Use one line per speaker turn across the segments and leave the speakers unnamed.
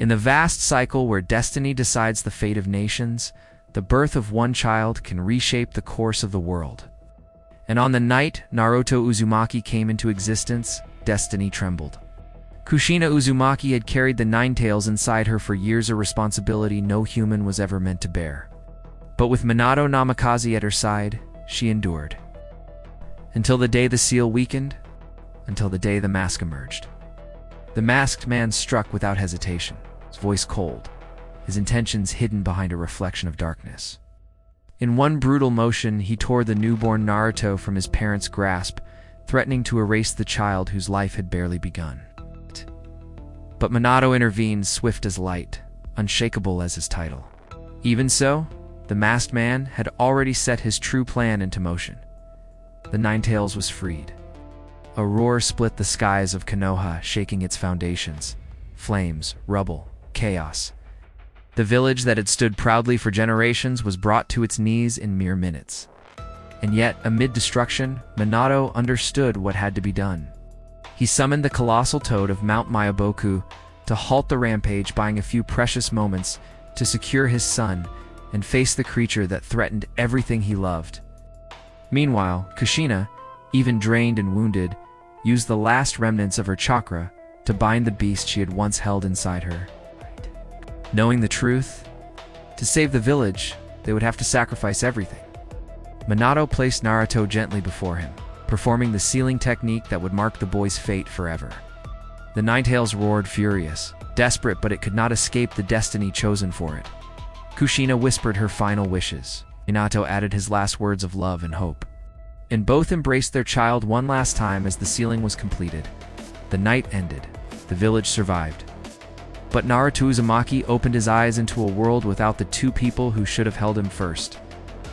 In the vast cycle where destiny decides the fate of nations, the birth of one child can reshape the course of the world. And on the night Naruto Uzumaki came into existence, destiny trembled. Kushina Uzumaki had carried the Nine Tails inside her for years, a responsibility no human was ever meant to bear. But with Minato Namikaze at her side, she endured. Until the day the seal weakened, until the day the mask emerged. The masked man struck without hesitation, his voice cold, his intentions hidden behind a reflection of darkness. In one brutal motion, he tore the newborn Naruto from his parents' grasp, threatening to erase the child whose life had barely begun. But Minato intervened, swift as light, unshakable as his title. Even so, the masked man had already set his true plan into motion. The Nine Tails was freed. A roar split the skies of Konoha, shaking its foundations. Flames, rubble, chaos. The village that had stood proudly for generations was brought to its knees in mere minutes. And yet, amid destruction, Minato understood what had to be done. He summoned the colossal toad of Mount Myoboku to halt the rampage, buying a few precious moments to secure his son and face the creature that threatened everything he loved. Meanwhile, Kushina, even drained and wounded, used the last remnants of her chakra to bind the beast she had once held inside her. Knowing the truth, to save the village, they would have to sacrifice everything. Minato placed Naruto gently before him, performing the sealing technique that would mark the boy's fate forever. The Nine Tails roared, furious, desperate, but it could not escape the destiny chosen for it. Kushina whispered her final wishes. Minato added his last words of love and hope. And both embraced their child one last time as the sealing was completed. The night ended. The village survived. But Naruto Uzumaki opened his eyes into a world without the two people who should have held him first.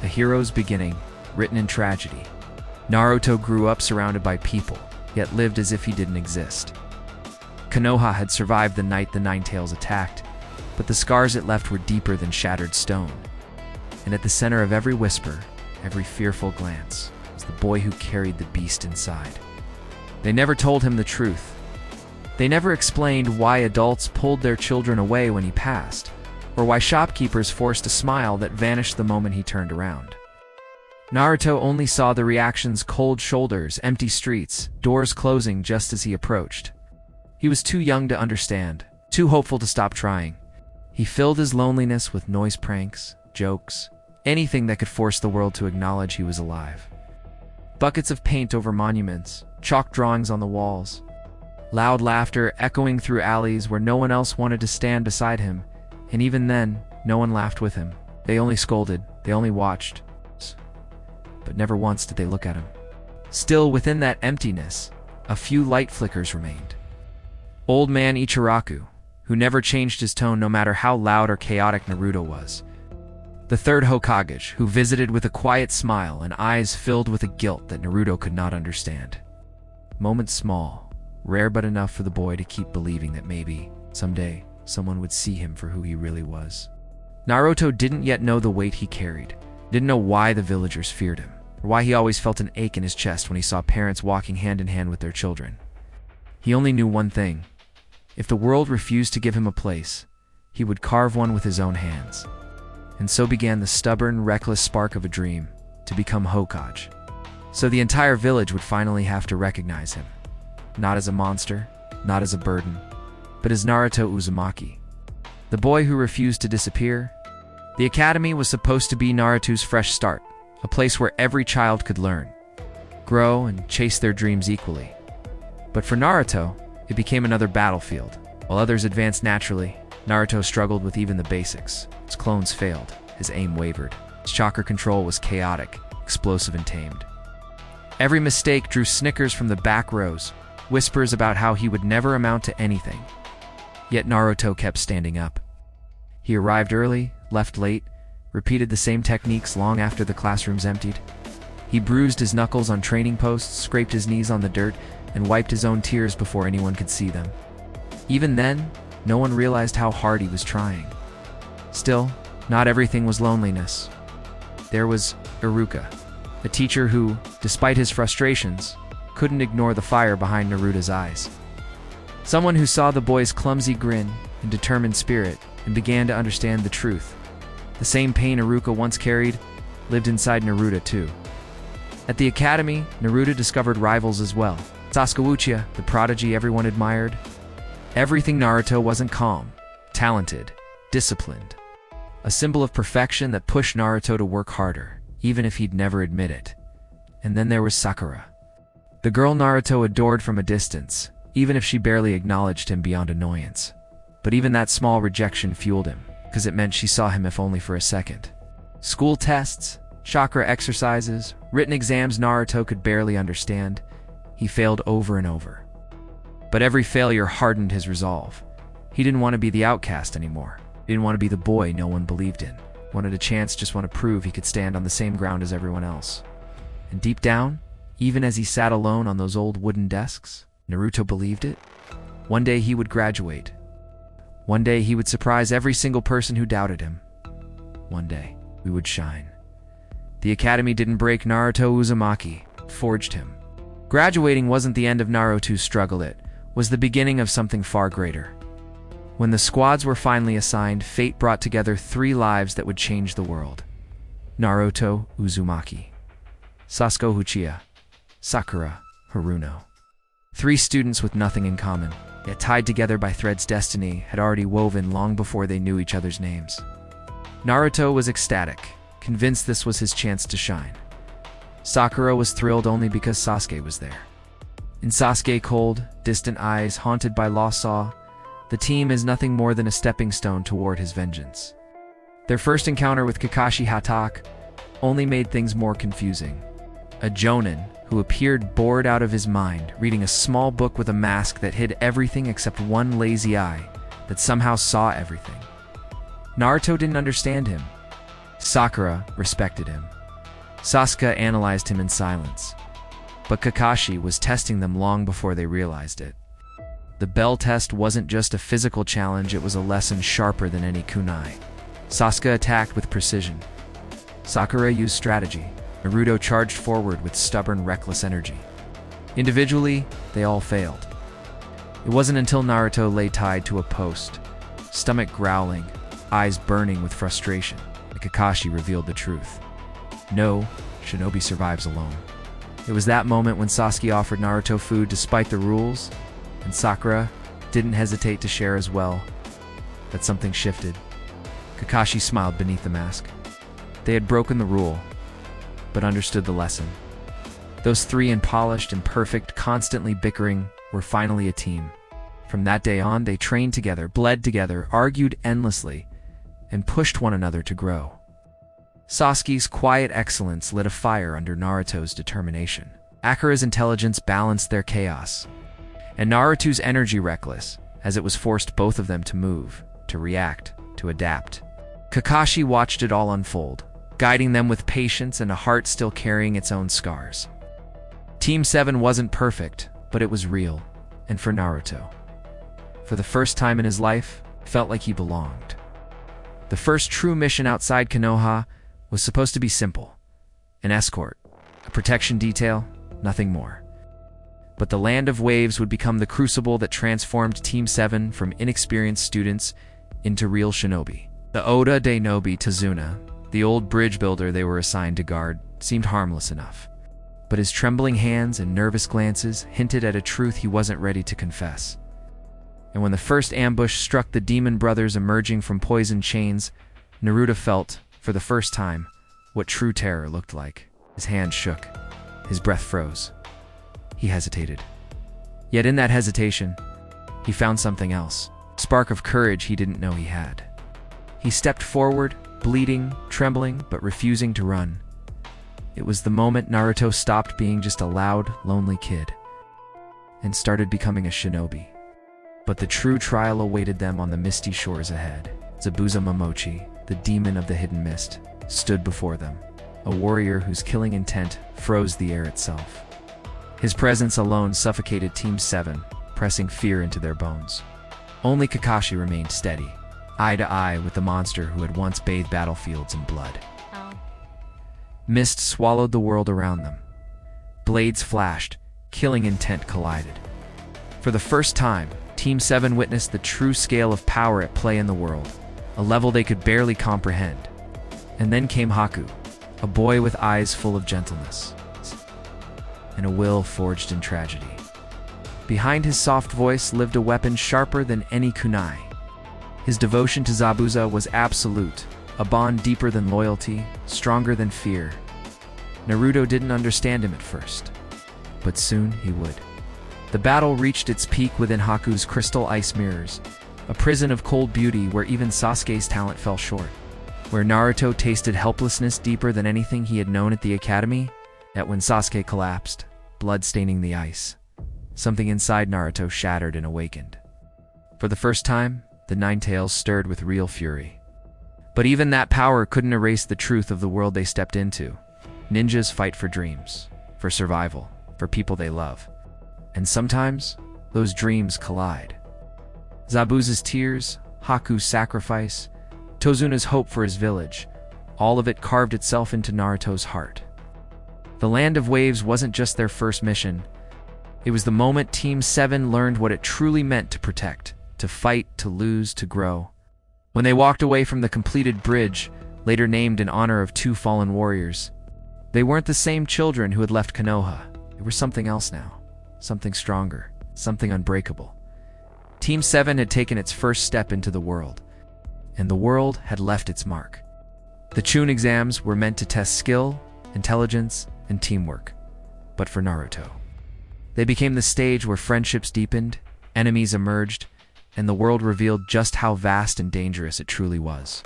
A hero's beginning, written in tragedy. Naruto grew up surrounded by people, yet lived as if he didn't exist. Konoha had survived the night the Nine Tails attacked, but the scars it left were deeper than shattered stone. And at the center of every whisper, every fearful glance, was the boy who carried the beast inside. They never told him the truth. They never explained why adults pulled their children away when he passed, or why shopkeepers forced a smile that vanished the moment he turned around. Naruto only saw the reactions: cold shoulders, empty streets, doors closing just as he approached. He was too young to understand, too hopeful to stop trying. He filled his loneliness with noise, pranks, jokes, anything that could force the world to acknowledge he was alive. Buckets of paint over monuments, chalk drawings on the walls, loud laughter echoing through alleys where no one else wanted to stand beside him, and even then, no one laughed with him. They only scolded, they only watched. But never once did they look at him. Still, within that emptiness, a few light flickers remained. Old man Ichiraku, who never changed his tone no matter how loud or chaotic Naruto was. The third Hokage, who visited with a quiet smile and eyes filled with a guilt that Naruto could not understand. Moments small, rare but enough for the boy to keep believing that maybe, someday, someone would see him for who he really was. Naruto didn't yet know the weight he carried, didn't know why the villagers feared him, or why he always felt an ache in his chest when he saw parents walking hand in hand with their children. He only knew one thing. If the world refused to give him a place, he would carve one with his own hands. And so began the stubborn, reckless spark of a dream, to become Hokage. So the entire village would finally have to recognize him. Not as a monster, not as a burden, but as Naruto Uzumaki. The boy who refused to disappear. The academy was supposed to be Naruto's fresh start, a place where every child could learn, grow, and chase their dreams equally. But for Naruto, it became another battlefield. While others advanced naturally, Naruto struggled with even the basics. His clones failed, his aim wavered, his chakra control was chaotic, explosive, and tamed. Every mistake drew snickers from the back rows, whispers about how he would never amount to anything. Yet Naruto kept standing up. He arrived early, left late, repeated the same techniques long after the classrooms emptied. He bruised his knuckles on training posts, scraped his knees on the dirt, and wiped his own tears before anyone could see them. Even then, no one realized how hard he was trying. Still, not everything was loneliness. There was Iruka, a teacher who, despite his frustrations, couldn't ignore the fire behind Naruto's eyes. Someone who saw the boy's clumsy grin, and determined spirit and began to understand the truth. The same pain Iruka once carried lived inside Naruto too. At the academy, Naruto discovered rivals as well. Sasuke Uchiha, the prodigy everyone admired. Everything Naruto wasn't calm, talented, disciplined. A symbol of perfection that pushed Naruto to work harder, even if he'd never admit it. And then there was Sakura. The girl Naruto adored from a distance, even if she barely acknowledged him beyond annoyance. But even that small rejection fueled him, because it meant she saw him if only for a second. School tests, chakra exercises, written exams Naruto could barely understand. He failed over and over. But every failure hardened his resolve. He didn't want to be the outcast anymore. He didn't want to be the boy no one believed in. Wanted a chance, just want to prove he could stand on the same ground as everyone else. And deep down, even as he sat alone on those old wooden desks, Naruto believed it. One day he would graduate. One day he would surprise every single person who doubted him. One day we would shine. The academy didn't break Naruto Uzumaki, forged him. Graduating wasn't the end of Naruto's struggle, it was the beginning of something far greater. When the squads were finally assigned, fate brought together 3 lives that would change the world. Naruto Uzumaki, Sasuke Uchiha, Sakura Haruno. 3 students with nothing in common, yet tied together by threads destiny had already woven long before they knew each other's names. Naruto was ecstatic, convinced this was his chance to shine. Sakura was thrilled only because Sasuke was there. In Sasuke's cold, distant eyes haunted by lost saw, the team is nothing more than a stepping stone toward his vengeance. Their first encounter with Kakashi Hatake only made things more confusing. A jonin who appeared bored out of his mind, reading a small book with a mask that hid everything except one lazy eye that somehow saw everything. Naruto didn't understand him. Sakura respected him. Sasuke analyzed him in silence. But Kakashi was testing them long before they realized it. The bell test wasn't just a physical challenge, it was a lesson sharper than any kunai. Sasuke attacked with precision. Sakura used strategy. Naruto charged forward with stubborn, reckless energy. Individually, they all failed. It wasn't until Naruto lay tied to a post, stomach growling, eyes burning with frustration, that Kakashi revealed the truth. No shinobi survives alone. It was that moment when Sasuke offered Naruto food despite the rules, and Sakura didn't hesitate to share as well. That something shifted. Kakashi smiled beneath the mask. They had broken the rule, but understood the lesson. Those 3 unpolished and perfect, constantly bickering, were finally a team. From that day on, they trained together, bled together, argued endlessly, and pushed one another to grow. Sasuke's quiet excellence lit a fire under Naruto's determination. Sakura's intelligence balanced their chaos, and Naruto's energy reckless, as it was forced both of them to move, to react, to adapt. Kakashi watched it all unfold, guiding them with patience and a heart still carrying its own scars. Team 7 wasn't perfect, but it was real, and for Naruto, for the first time in his life, felt like he belonged. The first true mission outside Konoha was supposed to be simple. An escort, a protection detail, nothing more. But the Land of Waves would become the crucible that transformed Team 7 from inexperienced students into real shinobi. The Oda de Nobi Tazuna, the old bridge builder they were assigned to guard, seemed harmless enough. But his trembling hands and nervous glances hinted at a truth he wasn't ready to confess. And when the first ambush struck the demon brothers emerging from poison chains, Naruto felt, for the first time, what true terror looked like. His hand shook. His breath froze. He hesitated. Yet in that hesitation, he found something else. A spark of courage he didn't know he had. He stepped forward, bleeding, trembling, but refusing to run. It was the moment Naruto stopped being just a loud, lonely kid and started becoming a shinobi. But the true trial awaited them on the misty shores ahead. Zabuza Momochi, the demon of the hidden mist, stood before them, a warrior whose killing intent froze the air itself. His presence alone suffocated Team 7, pressing fear into their bones. Only Kakashi remained steady, eye to eye with the monster who had once bathed battlefields in blood. Mist swallowed the world around them. Blades flashed, killing intent collided. For the first time, Team 7 witnessed the true scale of power at play in the world, a level they could barely comprehend. And then came Haku, a boy with eyes full of gentleness and a will forged in tragedy. Behind his soft voice lived a weapon sharper than any kunai. His devotion to Zabuza was absolute, a bond deeper than loyalty, stronger than fear. Naruto didn't understand him at first, but soon he would. The battle reached its peak within Haku's crystal ice mirrors, a prison of cold beauty where even Sasuke's talent fell short. Where Naruto tasted helplessness deeper than anything he had known at the academy, that when Sasuke collapsed, blood staining the ice, something inside Naruto shattered and awakened. For the first time, the Nine Tails stirred with real fury. But even that power couldn't erase the truth of the world they stepped into. Ninjas fight for dreams, for survival, for people they love. And sometimes, those dreams collide. Zabuza's tears, Haku's sacrifice, Tozuna's hope for his village, all of it carved itself into Naruto's heart. The Land of Waves wasn't just their first mission. It was the moment Team 7 learned what it truly meant to protect, to fight, to lose, to grow. When they walked away from the completed bridge, later named in honor of two fallen warriors, they weren't the same children who had left Konoha. They were something else now, something stronger, something unbreakable. Team 7 had taken its first step into the world, and the world had left its mark. The Chunin exams were meant to test skill, intelligence, and teamwork. But for Naruto, they became the stage where friendships deepened, enemies emerged, and the world revealed just how vast and dangerous it truly was.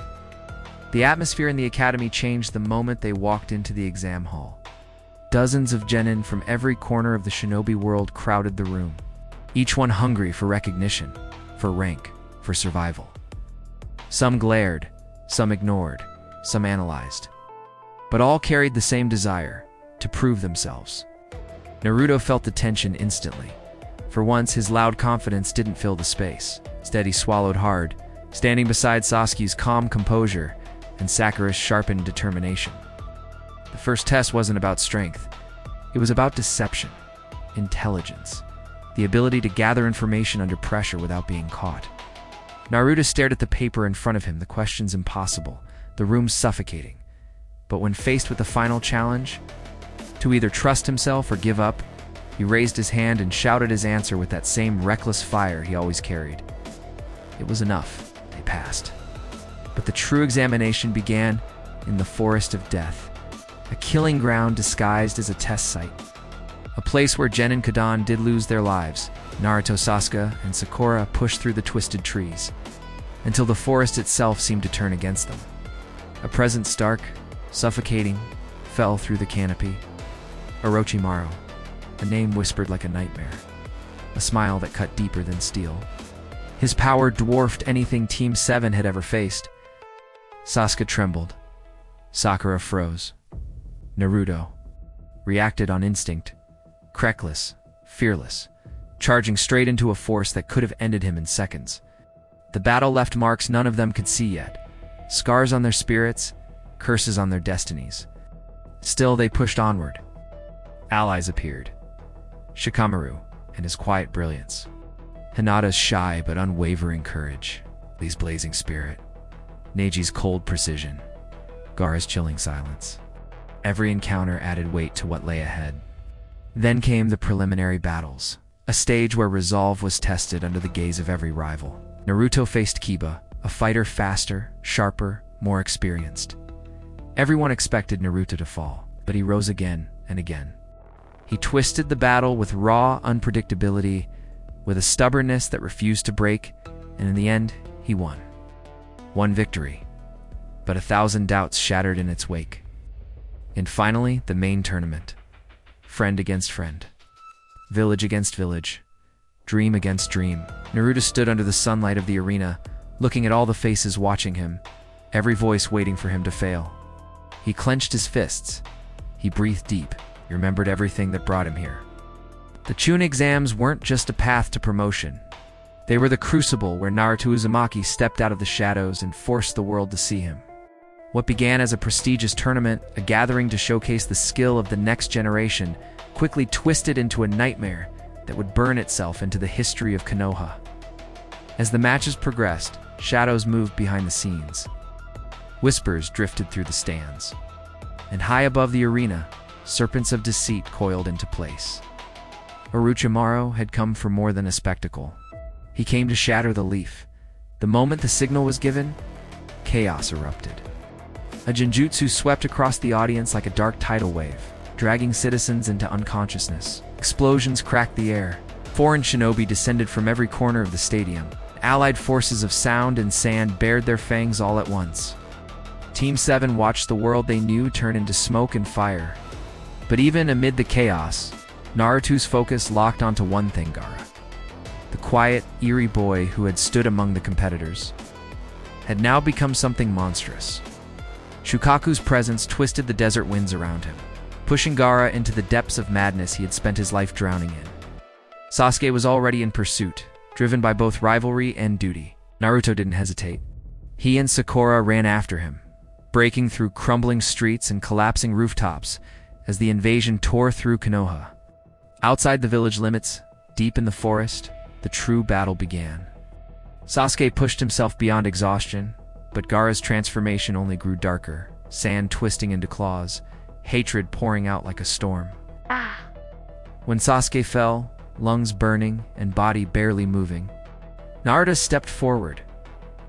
The atmosphere in the academy changed the moment they walked into the exam hall. Dozens of genin from every corner of the shinobi world crowded the room, each one hungry for recognition, for rank, for survival. Some glared, some ignored, some analyzed, but all carried the same desire: to prove themselves. Naruto felt the tension instantly. For once, his loud confidence didn't fill the space. Instead, he swallowed hard, standing beside Sasuke's calm composure and Sakura's sharpened determination. The first test wasn't about strength. It was about deception, intelligence, the ability to gather information under pressure without being caught. Naruto stared at the paper in front of him, the questions impossible, the room suffocating. But when faced with the final challenge, to either trust himself or give up, he raised his hand and shouted his answer with that same reckless fire he always carried. It was enough. They passed. But the true examination began in the Forest of Death, a killing ground disguised as a test site. A place where Jen and Kadan did lose their lives. Naruto, Sasuke, and Sakura pushed through the twisted trees, until the forest itself seemed to turn against them. A presence stark, suffocating, fell through the canopy. Orochimaru, a name whispered like a nightmare, a smile that cut deeper than steel. His power dwarfed anything Team 7 had ever faced. Sasuke trembled. Sakura froze. Naruto reacted on instinct, reckless, fearless, charging straight into a force that could have ended him in seconds. The battle left marks none of them could see yet, scars on their spirits, curses on their destinies. Still, they pushed onward. Allies appeared. Shikamaru and his quiet brilliance. Hinata's shy but unwavering courage. Lee's blazing spirit. Neiji's cold precision. Gaara's chilling silence. Every encounter added weight to what lay ahead. Then came the preliminary battles, a stage where resolve was tested under the gaze of every rival. Naruto faced Kiba, a fighter faster, sharper, more experienced. Everyone expected Naruto to fall, but he rose again and again. He twisted the battle with raw unpredictability, with a stubbornness that refused to break, and in the end, he won. One victory, but 1,000 doubts shattered in its wake. And finally, the main tournament. Friend against friend. Village against village. Dream against dream. Naruto stood under the sunlight of the arena, looking at all the faces watching him, every voice waiting for him to fail. He clenched his fists. He breathed deep. He remembered everything that brought him here. The Chunin exams weren't just a path to promotion. They were the crucible where Naruto Uzumaki stepped out of the shadows and forced the world to see him. What began as a prestigious tournament, a gathering to showcase the skill of the next generation, quickly twisted into a nightmare that would burn itself into the history of Konoha. As the matches progressed, shadows moved behind the scenes. Whispers drifted through the stands. And high above the arena, serpents of deceit coiled into place. Orochimaru had come for more than a spectacle. He came to shatter the leaf. The moment the signal was given, chaos erupted. A genjutsu swept across the audience like a dark tidal wave, dragging citizens into unconsciousness. Explosions cracked the air. Foreign shinobi descended from every corner of the stadium. Allied forces of sound and sand bared their fangs all at once. Team 7 watched the world they knew turn into smoke and fire. But even amid the chaos, Naruto's focus locked onto one thing: Gaara. The quiet, eerie boy who had stood among the competitors had now become something monstrous. Shukaku's presence twisted the desert winds around him, pushing Gaara into the depths of madness he had spent his life drowning in. Sasuke was already in pursuit, driven by both rivalry and duty. Naruto didn't hesitate. He and Sakura ran after him, breaking through crumbling streets and collapsing rooftops as the invasion tore through Konoha. Outside the village limits, deep in the forest, the true battle began. Sasuke pushed himself beyond exhaustion, but Gaara's transformation only grew darker, sand twisting into claws, hatred pouring out like a storm. When Sasuke fell, lungs burning and body barely moving, Naruto stepped forward,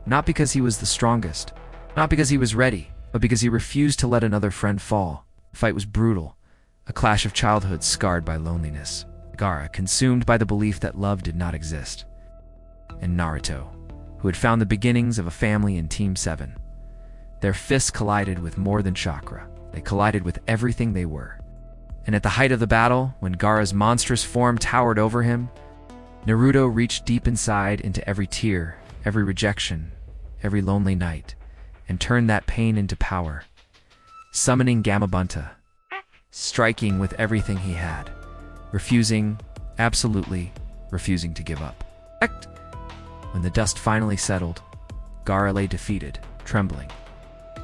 not because he was the strongest, not because he was ready, but because he refused to let another friend fall. The fight was brutal, a clash of childhood scarred by loneliness. Gaara, consumed by the belief that love did not exist. And Naruto, who had found the beginnings of a family in Team 7. Their fists collided with more than chakra. They collided with everything they were. And at the height of the battle, when Gaara's monstrous form towered over him, Naruto reached deep inside into every tear, every rejection, every lonely night, and turned that pain into power, summoning Gamabunta, striking with everything he had, refusing, absolutely refusing to give up. When the dust finally settled, Gaara lay defeated, trembling,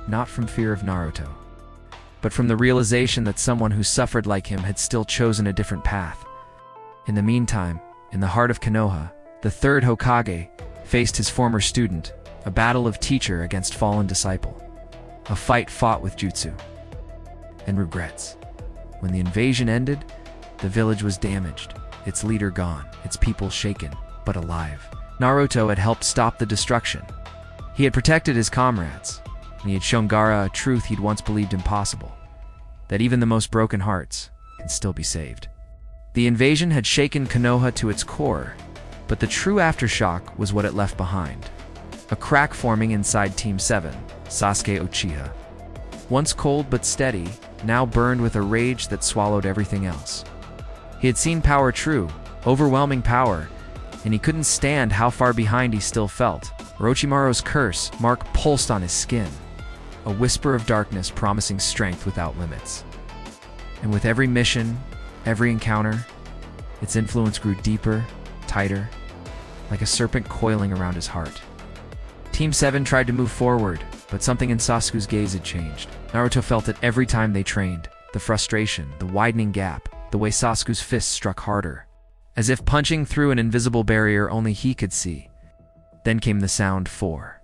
not from fear of Naruto, but from the realization that someone who suffered like him had still chosen a different path. In the meantime, in the heart of Konoha, the third Hokage faced his former student, a battle of teacher against fallen disciple, a fight fought with jutsu and regrets. When the invasion ended, the village was damaged, its leader gone, its people shaken, but alive. Naruto had helped stop the destruction. He had protected his comrades, and he had shown Gaara a truth he'd once believed impossible, that even the most broken hearts can still be saved. The invasion had shaken Konoha to its core, but the true aftershock was what it left behind. A crack forming inside Team 7, Sasuke Uchiha. Once cold but steady, now burned with a rage that swallowed everything else. He had seen power true, overwhelming power, and he couldn't stand how far behind he still felt. Orochimaru's curse mark pulsed on his skin, a whisper of darkness promising strength without limits. And with every mission, every encounter, its influence grew deeper, tighter, like a serpent coiling around his heart. Team 7 tried to move forward, but something in Sasuke's gaze had changed. Naruto felt it every time they trained, the frustration, the widening gap, the way Sasuke's fists struck harder, as if punching through an invisible barrier only he could see. Then came the sound 4.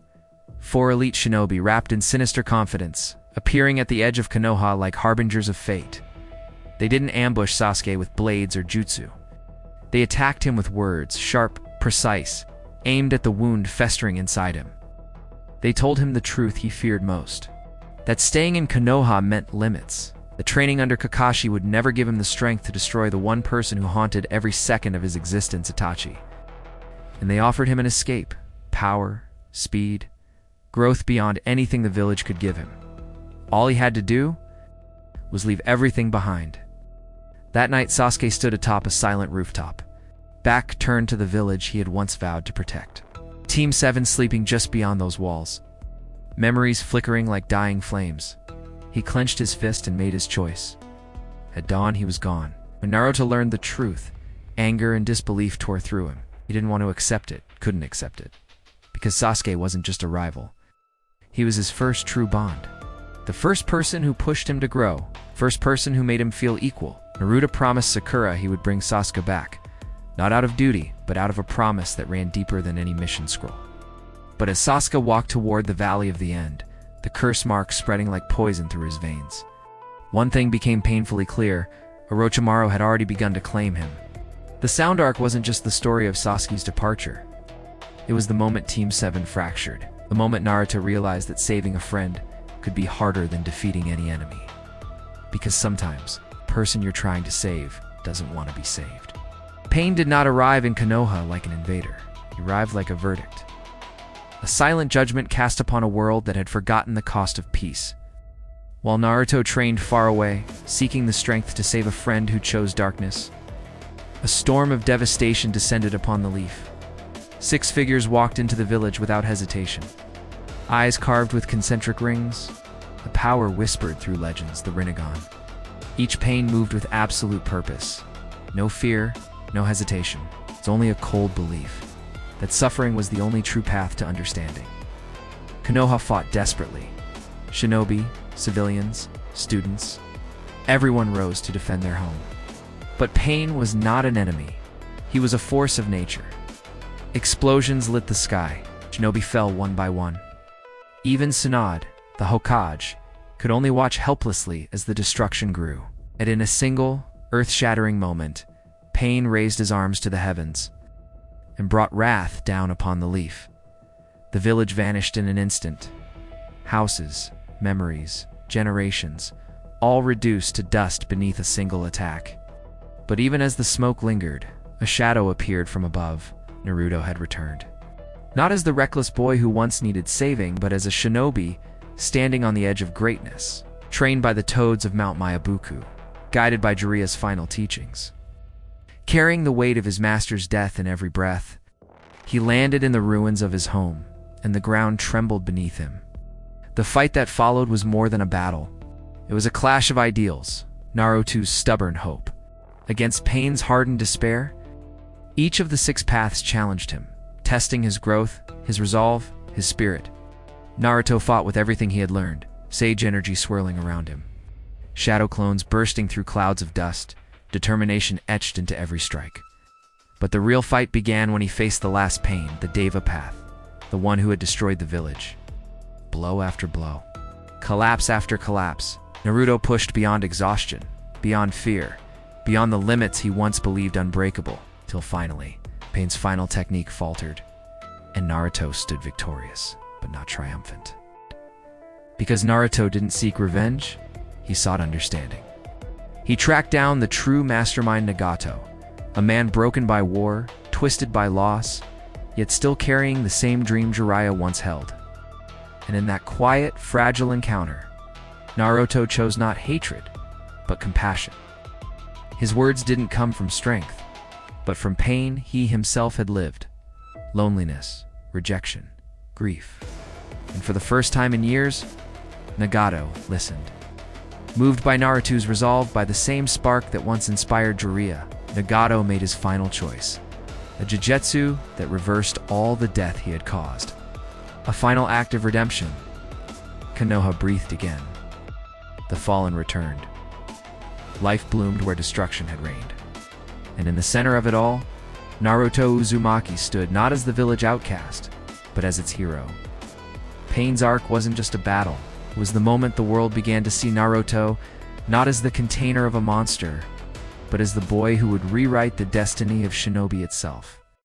4 elite shinobi wrapped in sinister confidence, appearing at the edge of Konoha like harbingers of fate. They didn't ambush Sasuke with blades or jutsu. They attacked him with words, sharp, precise, aimed at the wound festering inside him. They told him the truth he feared most, that staying in Konoha meant limits. The training under Kakashi would never give him the strength to destroy the one person who haunted every second of his existence, Itachi. And they offered him an escape, power, speed, growth beyond anything the village could give him. All he had to do was leave everything behind. That night, Sasuke stood atop a silent rooftop, back turned to the village he had once vowed to protect. Team 7 sleeping just beyond those walls, memories flickering like dying flames. He clenched his fist and made his choice. At dawn, he was gone. When Naruto learned the truth, anger and disbelief tore through him. He didn't want to accept it, couldn't accept it. Because Sasuke wasn't just a rival. He was his first true bond. The first person who pushed him to grow, first person who made him feel equal. Naruto promised Sakura he would bring Sasuke back, not out of duty, but out of a promise that ran deeper than any mission scroll. But as Sasuke walked toward the Valley of the End, the curse mark spreading like poison through his veins, one thing became painfully clear: Orochimaru had already begun to claim him. The Sound Arc wasn't just the story of Sasuke's departure. It was the moment Team 7 fractured, the moment Naruto realized that saving a friend could be harder than defeating any enemy. Because sometimes, the person you're trying to save doesn't want to be saved. Pain did not arrive in Konoha like an invader. He arrived like a verdict. A silent judgment cast upon a world that had forgotten the cost of peace. While Naruto trained far away, seeking the strength to save a friend who chose darkness, a storm of devastation descended upon the Leaf. 6 figures walked into the village without hesitation. Eyes carved with concentric rings, a power whispered through legends, the Rinnegan. Each pain moved with absolute purpose. No fear, no hesitation. It's only a cold belief that suffering was the only true path to understanding. Konoha fought desperately. Shinobi, civilians, students, everyone rose to defend their home. But pain was not an enemy. He was a force of nature. Explosions lit the sky. Shinobi fell one by one. Even Tsunade, the Hokage, could only watch helplessly as the destruction grew. And in a single, earth-shattering moment, Pain raised his arms to the heavens and brought wrath down upon the Leaf. The village vanished in an instant. Houses, memories, generations, all reduced to dust beneath a single attack. But even as the smoke lingered, a shadow appeared from above. Naruto had returned. Not as the reckless boy who once needed saving, but as a shinobi standing on the edge of greatness, trained by the toads of Mount Mayabuku, guided by Jiraiya's final teachings. Carrying the weight of his master's death in every breath, he landed in the ruins of his home, and the ground trembled beneath him. The fight that followed was more than a battle. It was a clash of ideals, Naruto's stubborn hope against Pain's hardened despair. Each of the 6 paths challenged him, testing his growth, his resolve, his spirit. Naruto fought with everything he had learned, sage energy swirling around him, shadow clones bursting through clouds of dust, determination etched into every strike. But the real fight began when he faced the last Pain, the Deva path, the one who had destroyed the village. Blow after blow, collapse after collapse, Naruto pushed beyond exhaustion, beyond fear, beyond the limits he once believed unbreakable, till finally, Pain's final technique faltered, and Naruto stood victorious, but not triumphant. Because Naruto didn't seek revenge, he sought understanding. He tracked down the true mastermind Nagato, a man broken by war, twisted by loss, yet still carrying the same dream Jiraiya once held. And in that quiet, fragile encounter, Naruto chose not hatred, but compassion. His words didn't come from strength, but from pain he himself had lived. Loneliness, rejection, grief. And for the first time in years, Nagato listened. Moved by Naruto's resolve, by the same spark that once inspired Jiraiya, Nagato made his final choice. A jujutsu that reversed all the death he had caused. A final act of redemption. Konoha breathed again. The fallen returned. Life bloomed where destruction had reigned. And in the center of it all, Naruto Uzumaki stood not as the village outcast, but as its hero. Pain's arc wasn't just a battle. It was the moment the world began to see Naruto not as the container of a monster, but as the boy who would rewrite the destiny of Shinobi itself.